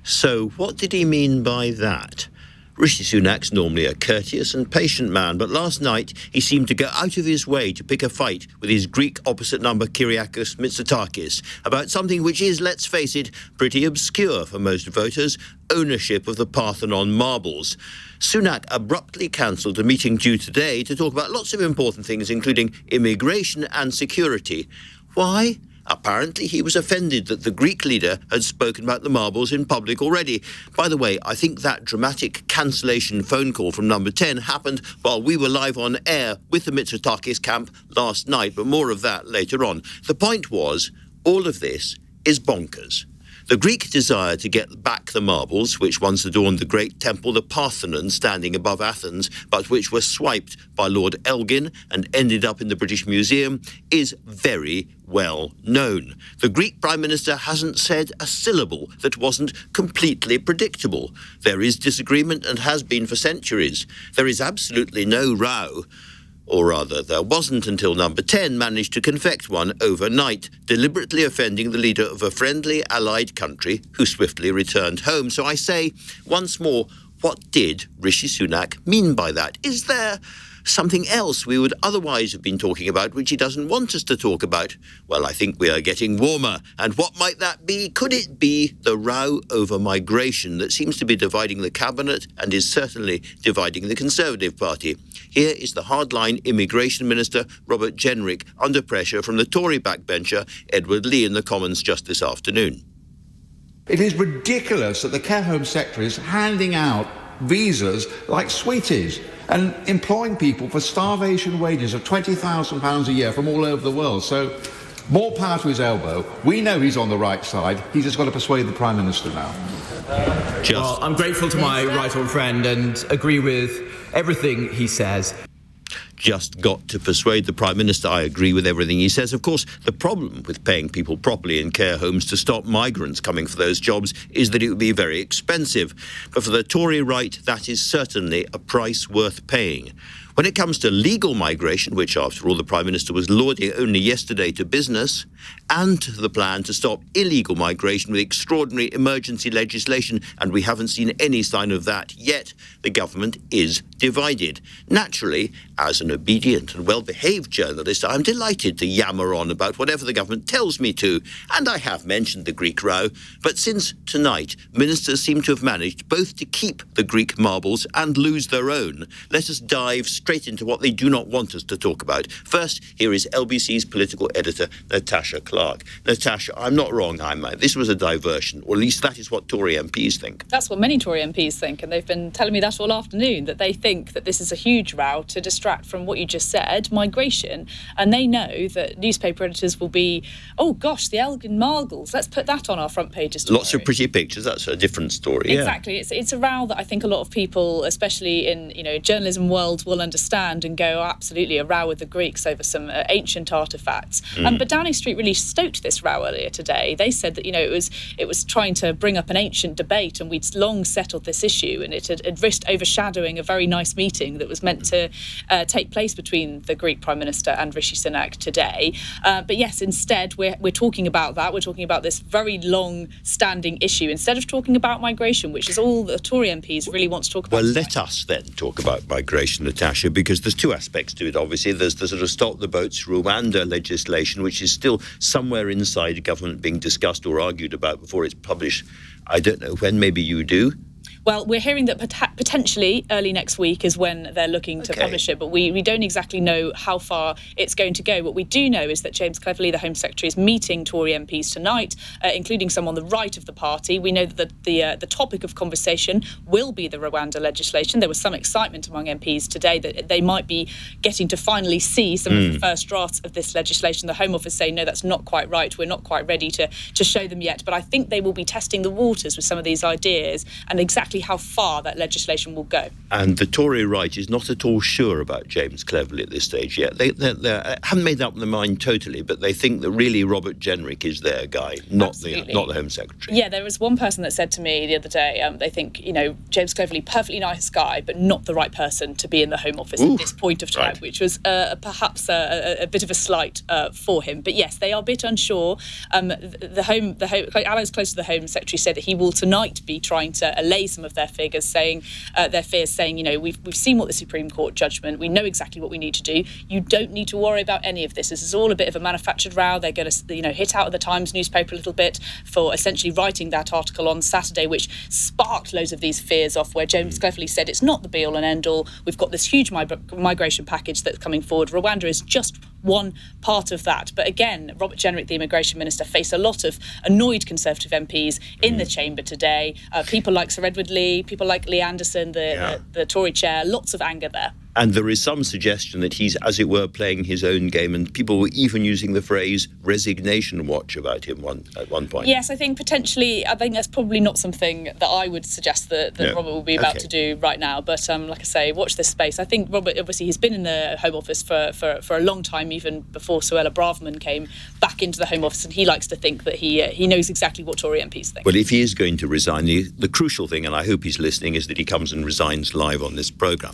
So what did he mean by that? Rishi Sunak's normally a courteous and patient man, but last night he seemed to go out of his way to pick a fight with his Greek opposite number Kyriakos Mitsotakis about something which is, let's face it, pretty obscure for most voters: ownership of the Parthenon marbles. Sunak abruptly cancelled a meeting due today to talk about lots of important things, including immigration and security. Why? Apparently, he was offended that the Greek leader had spoken about the marbles in public already. By the way, I think that dramatic cancellation phone call from number 10 happened while we were live on air with the Mitsotakis camp last night, but more of that later on. The point was, all of this is bonkers. The Greek desire to get back the marbles, which once adorned the great temple, the Parthenon, standing above Athens, but which were swiped by Lord Elgin and ended up in the British Museum, is very well known. The Greek Prime Minister hasn't said a syllable that wasn't completely predictable. There is disagreement and has been for centuries. There is absolutely no row. Or rather, there wasn't until number 10 managed to confect one overnight, deliberately offending the leader of a friendly allied country who swiftly returned home. So I say, once more, what did Rishi Sunak mean by that? Is there something else we would otherwise have been talking about which he doesn't want us to talk about? Well, I think we are getting warmer. And what might that be? Could it be the row over migration that seems to be dividing the cabinet and is certainly dividing the Conservative Party? Here is the hardline immigration minister, Robert Jenrick, under pressure from the Tory backbencher, Edward Lee, in the Commons just this afternoon. It is ridiculous that the care home sector is handing out visas like sweeties and employing people for starvation wages of £20,000 a year from all over the world. So more power to his elbow. We know he's on the right side. He's just got to persuade the Prime Minister now. Well, I'm grateful to my right honourable friend and agree with everything he says. Just got to persuade the Prime Minister. I agree with everything he says. Of course, the problem with paying people properly in care homes to stop migrants coming for those jobs is that it would be very expensive. But for the Tory right, that is certainly a price worth paying. When it comes to legal migration, which, after all, the Prime Minister was lauding only yesterday to business, and to the plan to stop illegal migration with extraordinary emergency legislation, and we haven't seen any sign of that yet, the government is divided. Naturally, as an obedient and well-behaved journalist, I'm delighted to yammer on about whatever the government tells me to, and I have mentioned the Greek row, but since tonight, ministers seem to have managed both to keep the Greek marbles and lose their own. Let us dive straight into what they do not want us to talk about. First, here is LBC's political editor, Natasha Clark. Natasha, I'm not wrong, this was a diversion, or at least that is what Tory MPs think. That's what many Tory MPs think, and they've been telling me that all afternoon, that they think that this is a huge row to distract from what you just said, migration, and they know that newspaper editors will be, oh gosh, the Elgin Marbles, let's put that on our front pages tomorrow. Lots of pretty pictures, that's a different story. Exactly, yeah. It's a row that I think a lot of people, especially in journalism world, will understand and go, oh, absolutely, a row with the Greeks over some ancient artefacts. But Downing Street really stoked this row earlier today. They said that it was trying to bring up an ancient debate, and we'd long settled this issue, and it had risked overshadowing a very nice meeting that was meant to take place between the Greek Prime Minister and Rishi Sunak today. But yes, instead we're talking about that. We're talking about this very long-standing issue instead of talking about migration, which is all the Tory MPs really want to talk about. Well, let us then talk about migration, Natasha, because there's two aspects to it, obviously. There's the sort of Stop the Boats Rwanda legislation, which is still somewhere inside government being discussed or argued about before it's published. I don't know when, maybe you do. Well, we're hearing that potentially early next week is when they're looking to publish it, but we don't exactly know how far it's going to go. What we do know is that James Cleverly, the Home Secretary, is meeting Tory MPs tonight, including some on the right of the party. We know that the topic of conversation will be the Rwanda legislation. There was some excitement among MPs today that they might be getting to finally see some of the first drafts of this legislation. The Home Office say, no, that's not quite right. We're not quite ready to show them yet. But I think they will be testing the waters with some of these ideas and exactly exactly how far that legislation will go. And the Tory right is not at all sure about James Cleverly at this stage yet. They haven't made up their mind totally, but they think that really Robert Jenrick is their guy, not the Home Secretary. Yeah, there was one person that said to me the other day, they think, James Cleverly, perfectly nice guy, but not the right person to be in the Home Office at this point of time, which was perhaps a bit of a slight for him. But yes, they are a bit unsure. Alex close to the Home Secretary said that he will tonight be trying to allay some of their fears, saying, we've seen what the Supreme Court judgment, we know exactly what we need to do. You don't need to worry about any of this. This is all a bit of a manufactured row. They're going to, hit out of the Times newspaper a little bit for essentially writing that article on Saturday, which sparked loads of these fears off, where James Cleverly said it's not the be-all and end-all. We've got this huge migration package that's coming forward. Rwanda is just one part of that. But again, Robert Jenrick, the immigration minister, faced a lot of annoyed Conservative MPs in the chamber today. People like Sir Edward Lee, people like Lee Anderson, the Tory chair, lots of anger there. And there is some suggestion that he's, as it were, playing his own game, and people were even using the phrase resignation watch about him at one point. Yes, I think potentially, I think that's probably not something that I would suggest that Robert will be about to do right now. But like I say, watch this space. I think Robert, obviously, he's been in the Home Office for a long time, even before Suella Braverman came back into the Home Office, and he likes to think that he knows exactly what Tory MPs think. Well, if he is going to resign, the crucial thing, and I hope he's listening, is that he comes and resigns live on this programme.